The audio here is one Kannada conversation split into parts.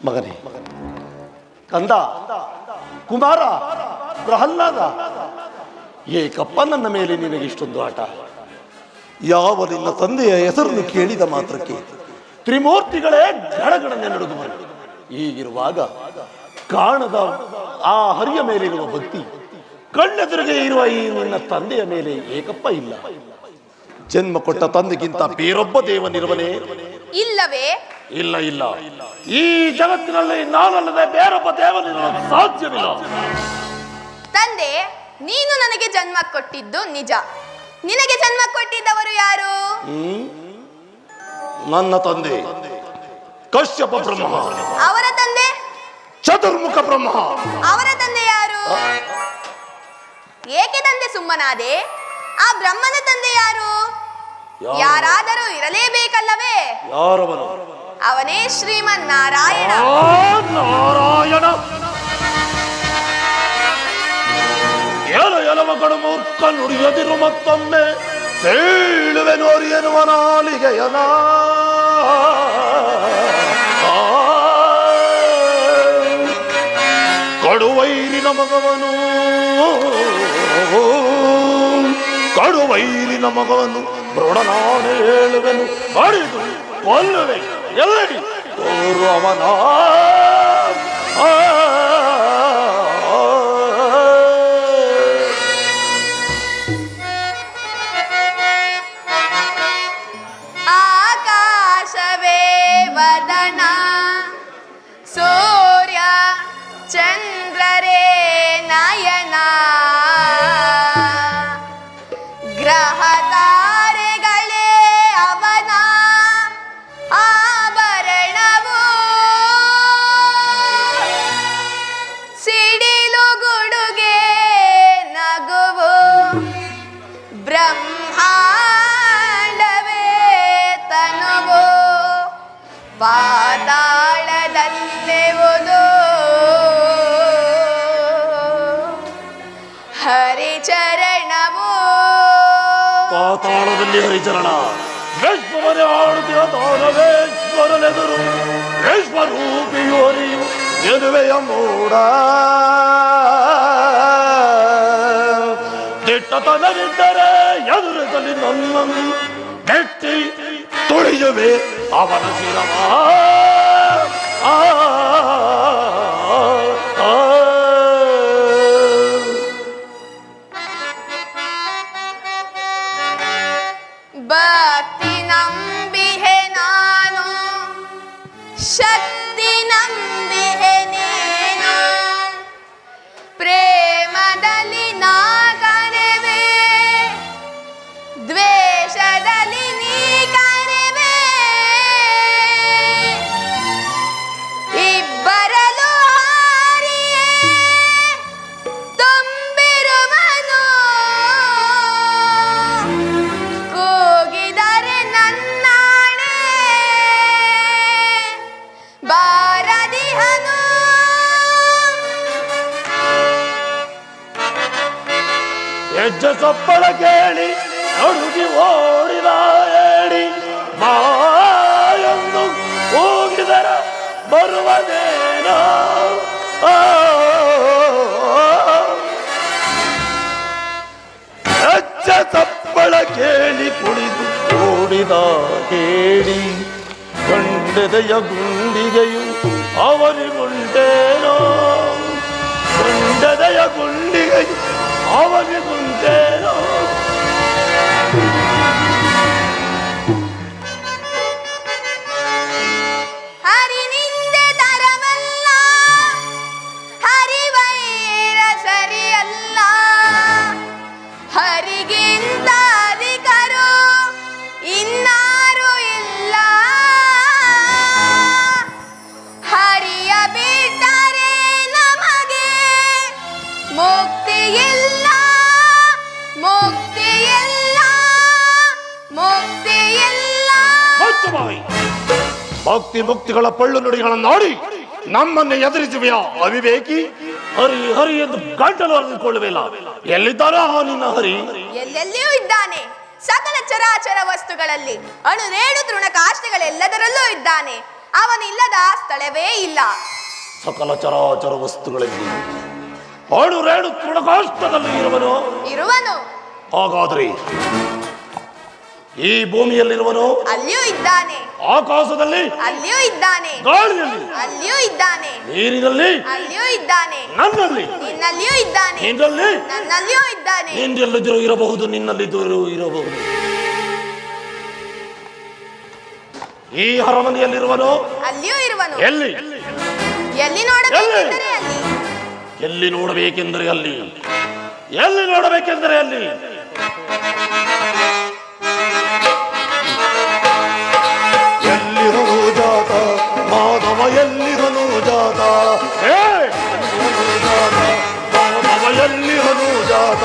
ಮಗನೇ, ಕಂದ, ಕುಮಾರ, ಪ್ರಹ್ಲಾದ, ಏಕಪ್ಪ ನನ್ನ ಮೇಲೆ ನಿನಗೆ ಇಷ್ಟೊಂದು ಆಟ? ಯಾವ ನಿನ್ನ ತಂದೆಯ ಹೆಸರನ್ನು ಕೇಳಿದ ಮಾತ್ರಕ್ಕೆ ತ್ರಿಮೂರ್ತಿಗಳೇ ಗಡಗಡನೆ ನಡೆದು ಹೀಗಿರುವಾಗ ಕಾಣದ ಆ ಹರಿಯ ಮೇಲಿರುವ ಭಕ್ತಿ, ಕಣ್ಣೆದುರಿಗೆ ಇರುವ ಈ ನಿನ್ನ ತಂದೆಯ ಮೇಲೆ ಏಕಪ್ಪ ಇಲ್ಲ. ಜನ್ಮ ಕೊಟ್ಟ ತಂದೆಗಿಂತ ಬೇರೊಬ್ಬ ದೇವನಿರುವನೇ? ಇಲ್ಲವೇ? ಇಲ್ಲ ಇಲ್ಲ, ಈ ಜಗತ್ತಿನಲ್ಲಿ ನಾನಲ್ಲದೆ ಬೇರೊಬ್ಬ ದೇವನಿರಲು ಸಾಧ್ಯವಿಲ್ಲ. ತಂದೆ, ನೀನು ನನಗೆ ಜನ್ಮ ಕೊಟ್ಟಿದ್ದು ನಿಜ. ನಿನಗೆ ಜನ್ಮ ಕೊಟ್ಟಿದ್ದವರು ಯಾರು? ನನ್ನ ತಂದೆ ಕಶ್ಯಪ ಬ್ರಹ್ಮ. ಅವರ ತಂದೆ? ಚತುರ್ಮುಖ ಬ್ರಹ್ಮ. ಅವರ ತಂದೆ ಯಾರು? ಏಕೆ ತಂದೆ ಸುಮ್ಮನಾದೆ? ಆ ಬ್ರಹ್ಮನ ತಂದೆ ಯಾರು? ಯಾರಾದರೂ ಇರಲೇಬೇಕಲ್ಲವೇ? ಯಾರವನು? ಅವನೇ ಶ್ರೀಮನ್ ನಾರಾಯಣ. ನಾರಾಯಣ ಎಲವ ಕಡು ಮೂರ್ಖ ನುಡಿಯದಿರು ಮತ್ತೊಮ್ಮೆ ಸೀಳುವೆ ನೋರಿ ಎನ್ನುವ ನಾಲಿಗೆಯನ. ಕಡುವೈರಿನ ಮಗವನು, ಕಡುವೈರಿನ ಮಗವನು ದೃಢನಾನೆ ಹೇಳುವೆನು, ಅಡಿದು ಕೊಲ್ಲುವೆ ಎಲ್ಲಡಿ ತೋರು ಅವನ. ಆಕಾಶವೇ ವದನ, ಸೂರ್ಯ ಚಂದ್ರರೇ ನಯನ, ಗ್ರಹ ತಾರೆಗಳೇ ಅವನ ಆಭರಣವು, ಸಿಡಿಲು ಗುಡುಗೆ ನಗುವು, ಬ್ರಹ್ಮಾಂಡವೇ ತನುವು, ಪಾತಾಳದಲ್ಲಿರುವುದು ಹರಿಚರಣವು. ಪಾತಾಳದಲ್ಲಿ ಹರಿಚರಣ. ವೇಶ್ವರನೇ ಆಡುತ್ತಿರುವ ತಾರವೇಶ್ವರನೆದುರು ವೇಶ್ವರೂಪಿಯು ಹರಿಯು ಎದುವೆಯ ಮೂಡ. ದಿಟ್ಟತನವಿದ್ದರೆ ಎದುರಿಸಲಿ ನನ್ನನ್ನು ಗಟ್ಟಿ ತುಳಿಯುವೆ ಅವನ ಶಿರವ. ಭಕ್ತಿ ನಂಬಿಹೆ ನಾನು, ಶಕ್ತಿ ನಂಬಿಹೆ ನೀನು, ಪ್ರೇಮದಲ್ಲಿ ನಾ ಕಣವೆ, ದ್ವೇಷದಲ್ಲಿ ನೀ ಕಣವೆ, ಇಬ್ಬರಲು ಹಾರಿಯೇ ತುಂಬಿರುವನು. ಕೂಗಿದರೆ ನನ್ನಾಣೆ ಬಾರದಿಹನು. ಹೆಜ್ಜೆ ಸಪ್ಪಳ ಕೇಳಿ ನಡುಗಿ ಓಡಿದ ಹೇಳಿ ಬಾಯೊಂದು ಹೋಗಿದರ ಬರುವನೇನ. ಹೆಜ್ಜೆ ಸಪ್ಪಳ ಕೇಳಿ ಕುಳಿದು ಓಡಿದ ಹೇಳಿ ಗಂಡೆದೆಯ ಗುಂಡಿಗೆಯು ಅವನಿಗುಂಟೇನೋ, ಗಂಡೆದೆಯ ಗುಂಡಿಗೆಯು ಅವನಿಗುಂಟೇನೋ. ಹರಿನಿಂದೆ ತರವಲ್ಲ, ಹರಿವೈರ ಸರಿಯಲ್ಲ, ಹರಿಗಿಂತ ಅಧಿಕರು ಇನ್ನಾರು ಇಲ್ಲ. ಹರಿಯ ಬಿಟ್ಟರೆ ನಮಗೆ ಮುಕ್ತಿಯಿಲ್ಲ, ಮುಕ್ತಿಯಿಲ್ಲ, ಮುಕ್ತಿಯಿಲ್ಲ. ಭಕ್ತಿ ಮುಕ್ತಿಗಳ ಪಳ್ಳು ನುಡಿಗಳನ್ನು ನೋಡಿ ನಮ್ಮನ್ನು ಎದುರಿಸುವೆಯಾ ಅವಿವೇಕಿ? ಹರಿ ಹರಿ ಎಂದು ಗಂಟಲು ಹರಿದುಕೊಳ್ಳುವಿಲ್ಲ. ಎಲ್ಲಿದ್ದಾರೋ ನಿನ್ನ ಹರಿ? ಎಲ್ಲೆಲ್ಲಿಯೂ ಇದ್ದಾನೆ. ಸಕಲ ಚರಾಚರ ವಸ್ತುಗಳಲ್ಲಿ, ಅಣುರೇಣು ತೃಣ ಕಾಷ್ಟಗಳೆಲ್ಲದರಲ್ಲೂ ಇದ್ದಾನೆ. ಅವನಿಲ್ಲದ ಸ್ಥಳವೇ ಇಲ್ಲ. ಸಕಲ ಚರಾಚರ ವಸ್ತುಗಳಲ್ಲಿ ಆಡು ರೇಣು ತೃಣಕಾಷ್ಟದಲ್ಲಿ ಇರುವನು. ಹಾಗಾದ್ರೆ ಈ ಭೂಮಿಯಲ್ಲಿರುವನು ಅಲ್ಲಿಯೂ ಇದ್ದಾನೆ. ಆಕಾಶದಲ್ಲಿ ಅಲ್ಲಿಯೂ ಇದ್ದಾನೆ. ಗಾಳಿಯಲ್ಲಿ ಅಲ್ಲಿಯೂ ಇದ್ದಾನೆ. ನೀರಿನಲ್ಲಿ ಅಲ್ಲಿಯೂ ಇದ್ದಾನೆ. ನನ್ನಲ್ಲಿ ನಿನ್ನಲ್ಲಿಯೂ ಇದ್ದಾನೆ. ನಿನ್ನಲ್ಲಿ ನನ್ನಲ್ಲಿಯೂ ಇದ್ದಾನೆ. ನಿನ್ನೆಲ್ಲಿದ್ದರೂ ಇರಬಹುದು, ನಿನ್ನಲ್ಲಿದ್ದರೂ ಇರಬಹುದು. ಈ ಅರಮನೆಯಲ್ಲಿರುವನು ಅಲ್ಲಿಯೂ ಇರುವನು. ಎಲ್ಲಿ ಎಲ್ಲಿ ನೋಡಬೇಕೆಂದರೆ ಅಲ್ಲಿ. ಎಲ್ಲಿ ನೋಡಬೇಕೆಂದರೆ ಅಲ್ಲಿ. ಎಲ್ಲಿ ನೋಡಬೇಕೆಂದರೆ ಅಲ್ಲಿ. ಎಲ್ಲಿರನು ಜಾತ ಮಾಧವ, ಎಲ್ಲಿರನು ಜಾತ, ಮಾಧವ ಎಲ್ಲಿರನು ಜಾತ.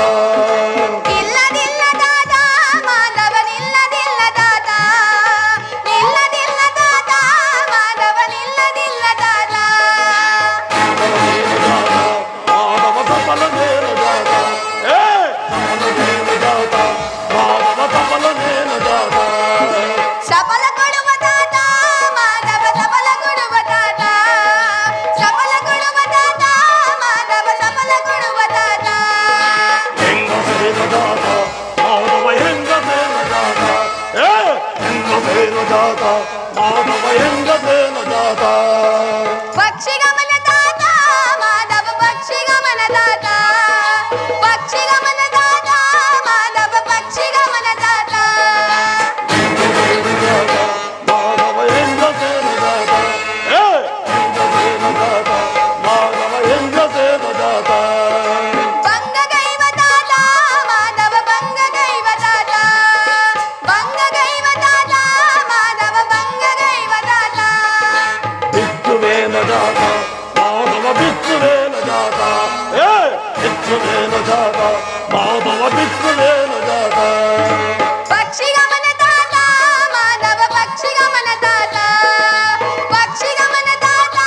ಇಲ್ಲದಿಲ್ಲ ದಾದ ಮಾಧವನಿಲ್ಲದಿಲ್ಲ ದಾದ, ನಿಲ್ಲದಿಲ್ಲ ದಾದ ಮಾಧವನಿಲ್ಲದಿಲ್ಲ ದಾದ. ಮಾಧವ ಸಫಲನೇನ ಜಾತ, ಸಫಲನೇನ ಜಾತ, ಮಾಧವ ಸಫಲನೇನ ಜಾತ. ಸಫಲ ಕೊಡುವ ದಾದ ಮಾಧವ, ಸಫಲ ಕೊಡುವ ದಾದ, ಸಫಲ ಕೊಡುವ ದಾದ ಮಾಧವ, ಸಫಲ ಕೊಡುವ ದಾದ. ಹೆಂಗಸೇನ ಜಾತ ಮಾಧವ, ಹೆಂಗಸೇನ ಜಾತ, ಹೆಂಗಸೇನ ಜಾತ ಮಾಧವ, ಹೆಂಗಸೇನ ಜಾತ. ಪಕ್ಷಿಗಮನ ದಾದ ಮಾಧವ, ಪಕ್ಷಿಗಮನ ದಾದ, ಪಕ್ಷಿಗಮನ ದಾದ ಮಾಧವ, ಪಕ್ಷಿಗಮನ ದಾದ. ಮಾಧವ ಹೆಂಗಸೇನ ಜಾತ, ಹೆಂಗಸೇನ ಜಾತ ಮಾಧವ, ಹೆಂಗಸೇನ ಜಾತ. ಭಂಗಗೈವ ದಾದ ಮಾಧವ, ಭಂಗಗೈವ ದಾದ, ಭಂಗಗೈವ ದಾದ ಮಾಧವ, ಭಂಗಗೈವ ದಾದ. ಬಿಚ್ಚುವೇನ ಜಾತ ಮಾಧವ, ಬಿಚ್ಚುವೇನ ಜಾತ, ಬಿಚ್ಚುವೇನ ಜಾತ ಮಾಧವ, ಬಿಚ್ಚುವೇನ ಜಾತ. ಪಕ್ಷಿಗಮನ ದಾದ ಮಾಧವ, ಪಕ್ಷಿಗಮನ ದಾದ, ಪಕ್ಷಿಗಮನ ದಾದ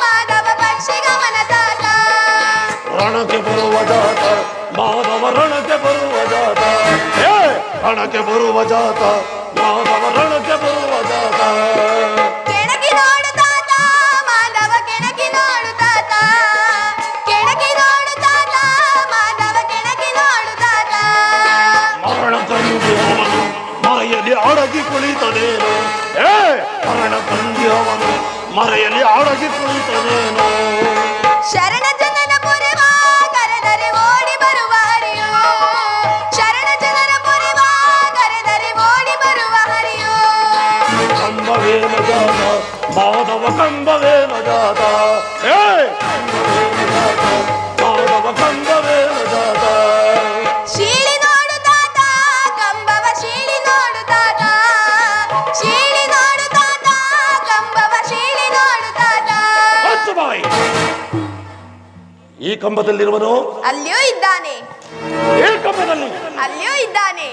ಮಾಧವ, ಪಕ್ಷಿಗಮನ ದಾದ. ರಣಕ್ಕೆ ಬರುವ ಜಾತ ಮಾಧವ, ರಣಕ್ಕೆ ಬರುವ ಜಾತ, ರಣಕ್ಕೆ ಬರುವ ಜಾತ ಮಾಧವ, ರಣಕ್ಕೆ ಬರುವ ಜಾತ. ಕೆಣಕಿ ನೋಡು ದಾದ ಮಾಧವ, ಕೆಣಕಿ ನೋಡು ದಾದ, ಕೆಣಕಿ ನೋಡು ದಾದ ಮಾಧವ, ಕೆಣಕಿ ನೋಡು ದಾದ. ಮರಣ ಕಂಡಿ ಅವನು ಮರೆಯಲ್ಲಿ ಅಡಗಿ ಕುಳಿತನೇನು, ಮರಣ ಕಂಡಿ ಅವನು ಮರೆಯಲ್ಲಿ ಅಡಗಿ ಕುಳಿತನೇನು. ಶರಣ ಜನನ ಪುರಿವ ಕರೆದರೆ ಓಡಿ ಬರುವ ಹರಿಯು, ಶರಣ ಜನರ ಪುರಿವ ಕರೆದರೆ ಓಡಿ ಬರುವ ಹರಿಯು. ಕಂಬವೇನ ಜಾತ ಮಾಧವ, ಕಂಬವೇನ ಜಾತ, ಕಂಬವೇನ ಜಾತ ಮಾಧವ, ಕಂಬವೇನ ಜಾತ. ಶೀಳಿ ನೋಡು ದಾದ ಕಂಬವ, ಶೀಳಿ ನೋಡು ದಾದ, ಶೀಳಿ ನೋಡು ದಾದ ಕಂಬವ, ಶೀಳಿ ನೋಡು ದಾದ. ಹಚ್ಚು ಬಾಯಿ. ಈ ಕಂಬದಲ್ಲಿರುವನು ಅಲ್ಲಿಯೂ ಇದ್ದಾನೆ. ಈ ಕಂಬದಲ್ಲಿ, ಅಲ್ಲಿಯೂ ಇದ್ದಾನೆ.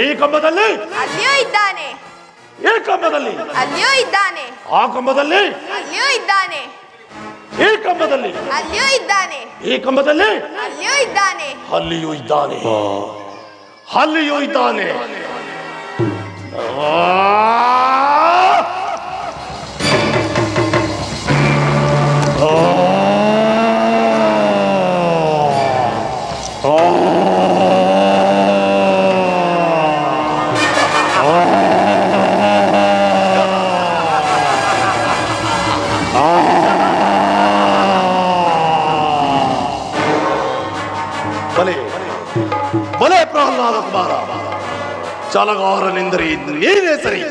ಈ ಕಂಬದಲ್ಲಿ, ಅಲ್ಲಿಯೂ ಇದ್ದಾನೆ. ಈ ಕಂಬದಲ್ಲಿ, ಅಲ್ಲಿಯೂ ಇದ್ದಾನೆ. ಆ ಕಂಬದಲ್ಲಿ, ಅಲ್ಲಿಯೂ ಇದ್ದಾನೆ. ಈ ಕಂಬದಲ್ಲಿ, ಅಲ್ಲಿಯೂ ಇದ್ದಾನೆ. ಈ ಕಂಬದಲ್ಲಿ, ಅಲ್ಲಿಯೂ ಇದ್ದಾನೆ. ಅಲ್ಲಿಯೂ ಇದ್ದಾನೆ, ಅಲ್ಲಿಯೂ ಇದ್ದಾನೆ. ಬಲೆ ಬಲೆ ಪ್ರಹ್ಲಾದ ಕುಮಾರ, ಛಲಗಾರನೆಂದರೆ ನೀನೇ ಸರಿ.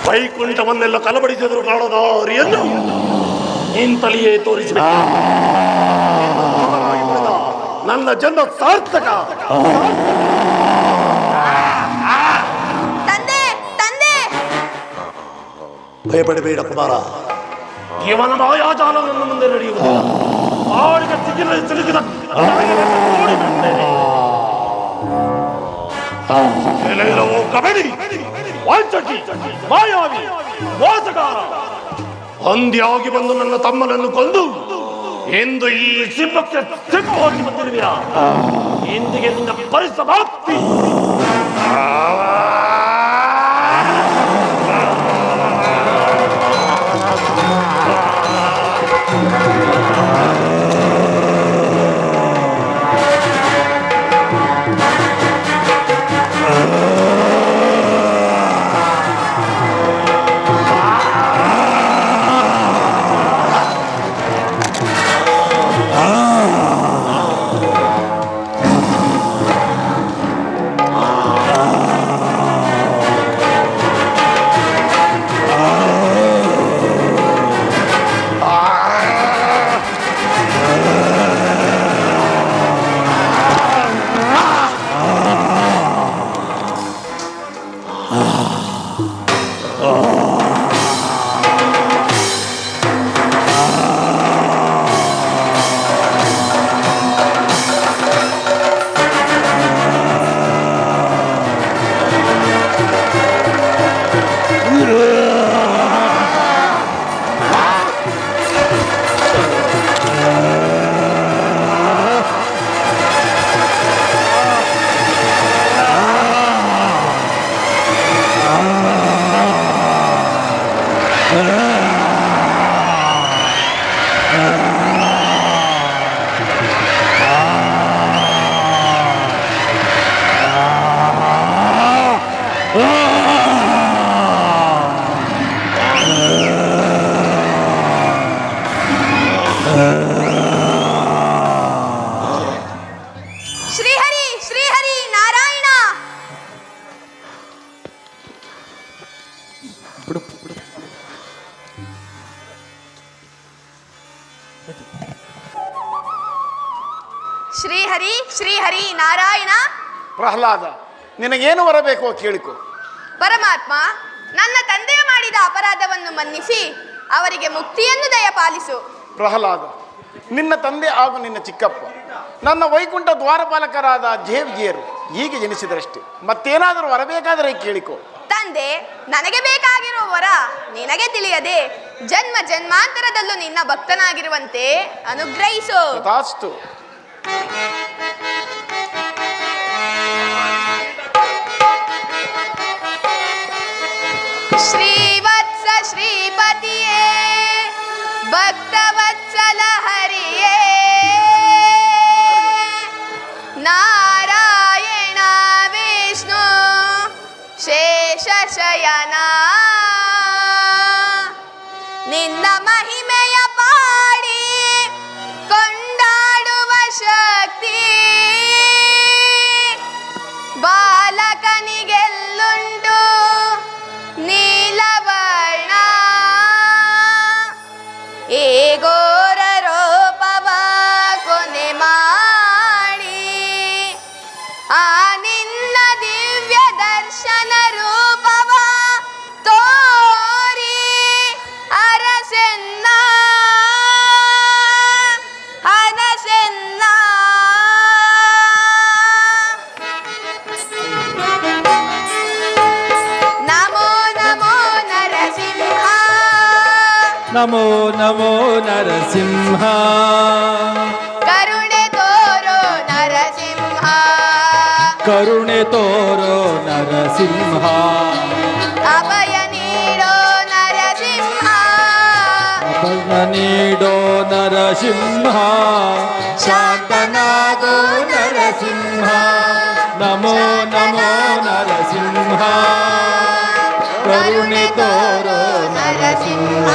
ವೈಕುಂಠವನ್ನೆಲ್ಲ ಕಲಬಡಿಸಿದ್ರು ಕಾಣದ ಹರಿಯನ್ನು ನಿಂತಲಿಯೇ ತೋರಿಸಬೇಕು. ನನ್ನ ಜನ್ಮ ಸಾರ್ಥಕ. ತಂದೆ, ತಂದೆ. ಭಯಪಡಬೇಡ ಕುಮಾರ, ಇವನ ಮಾಯಾಜಾಲ ನನ್ನ ಮುಂದೆ ನಡೆಯುವುದಿಲ್ಲ. ಆಳಿಗೆ ಸಿಲುಕಿದ ಎಲ್ಲವೂ ಕಬಡ್ಡಿ, ವಾಂಚಟಿ, ಮಾಯಾವಿ, ಮೋಸಗಾರ ಹೊಂದಿಯಾಗಿ ಬಂದು ನನ್ನ ತಮ್ಮನನ್ನು ಕೊಂದು ಎಂದು ಈ ಸಿಂಹಕ್ಕೆ ಸಿಂಹ ಹೋಗಿ ಬಂದಿರುವಿಯಾ? ಇಂದಿಗೆ ನಿನ್ನ ಪರಿಸಮಾಪ್ತಿ. ಶ್ರೀಹರಿ ನಾರಾಯಣ. ಪ್ರಹ್ಲಾದ, ನಿನಗೇನು ಬರಬೇಕೋ ಕೇಳಿಕೊ. ಪರಮಾತ್ಮ, ನನ್ನ ತಂದೆಯ ಮಾಡಿದ ಅಪರಾಧವನ್ನು ಮನ್ನಿಸಿ ಅವರಿಗೆ ಮುಕ್ತಿಯನ್ನು ದಯಪಾಲಿಸು. ಪ್ರಹ್ಲಾದ, ನಿನ್ನ ತಂದೆ ಹಾಗೂ ನಿನ್ನ ಚಿಕ್ಕಪ್ಪ ನನ್ನ ವೈಕುಂಠ ದ್ವಾರಪಾಲಕರಾದ ಜೇವಿಜಿಯರು ಹೀಗೆ ಜನಿಸಿದರಷ್ಟೇ. ಮತ್ತೇನಾದರೂ ಬರಬೇಕಾದರೆ ಕೇಳಿಕೊ. ತಂದೆ, ನನಗೆ ಬೇಕಾಗಿರುವ ವರ ನಿನಗೆ ತಿಳಿಯದೆ ಜನ್ಮ ಜನ್ಮಾಂತರದಲ್ಲೂ ನಿನ್ನ ಭಕ್ತನಾಗಿರುವಂತೆ ಅನುಗ್ರಹಿಸು. ತಥಾಸ್ತು. ಶ್ರೀವತ್ಸ ಶ್ರೀಪತಿಯೇ ಭಕ್ತವತ್ಸಲ ಹರಿಯೇ ನಾರಾಯಣ ವಿಷ್ಣು ಶೇಷಶಯನ, ನಿನ್ನ ಮಹಿಮೆಯ ಪಾಡಿ ಕೊಂಡಾಡುವ ಶಕ್ತಿ ಬಾಲಕನಿಗೆಲ್ಲುಂಟು ನೀಲವರ್ಣ. ಏ ಘೋರ ರೂಪವ ಕೊನೆ ಮಾಡಿ ಆ ನಿನ್ನ ದಿವ್ಯ ದರ್ಶನ ರೂಪವ ತೋರಿ ಅರಸೆನ್ನ ಅರಸೆನ್ನ. ನಮೋ ನಮೋ ನರಸಿಂಹ, ನಮೋ ನಮೋ ನರಸಿಂಹ, ಕರುಣೆ ತೋರೋ ನರಸಿಂಹ, ಕರುಣೆ ತೋರೋ ನರಸಿಂಹ, ಅಭಯ ನೀಡೋ ನರಸಿಂಹ, ಅಭಯ ನೀಡೋ ನರಸಿಂಹ, ಶಾಂತನಾಗೋ ನರಸಿಂಹ. ನಮೋ ನಮೋ ನರಸಿಂಹ, ಕರುಣೆ ತೋರೋ ನರಸಿಂಹ,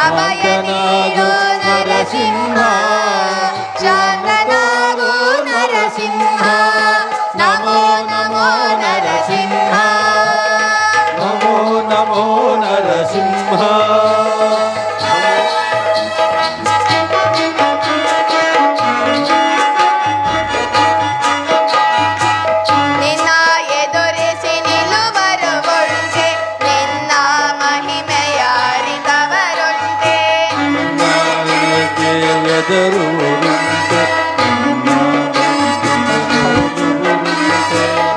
ಅಭಯ ನೀಡೋ ನರಸಿಂಹ, ಶಾಂತನಾಗೋ ನರಸಿಂಹ. ನಮೋ ನಮೋ ನರಸಿಂಹ, ನಮೋ ನಮೋ ನರಸಿಂಹ. ನಿನ್ನ ಎದುರಿಸಿ ನಿಲ್ಲುವರುವುಂಟೆ, ನಿನ್ನ ಮಹಿಮೆಯ ಅರಿತವರುಂಟೆ. ನಾಯಕೆ ಎದುರುವುದುಂಟೆ,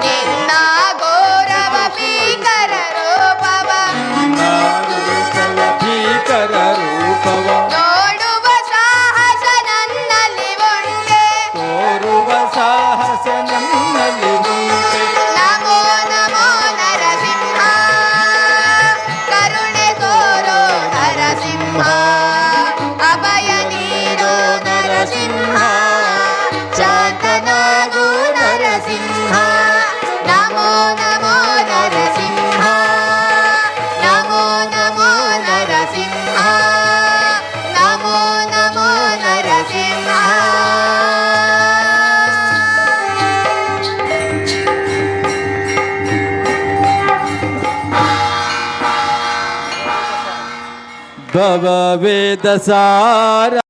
ನಿನ್ನ ಗೌರವ ಭೀಕರ ರೂಪವ ಭೀಕರ ರೂಪವ ನೋಡುವ ಸಾಹಸ ನನ್ನಲ್ಲಿ ಉಂಟೆ. ತೋರುವ ಸಾಹಸ ನನ್ನಲ್ಲಿ ಉಂಟೆ. ನಮೋ ನಮೋ ನರಸಿಂಹ, ಕರುಣೆ ತೋರೋ ನರಸಿಂಹ, ಅಭಯ ನೀಡೋ ನರಸಿಂಹ, ಶಾಂತನಾಗೋ ನರಸಿಂಹ. ನಮೋ ನಮೋ ನರಸಿಂಹ, ನಮೋ ನಮೋ ನರಸಿಂಹ, ನಮೋ ನಮೋ ನರಸಿಂಹ. ಭವ ವೇದ ಸಾರ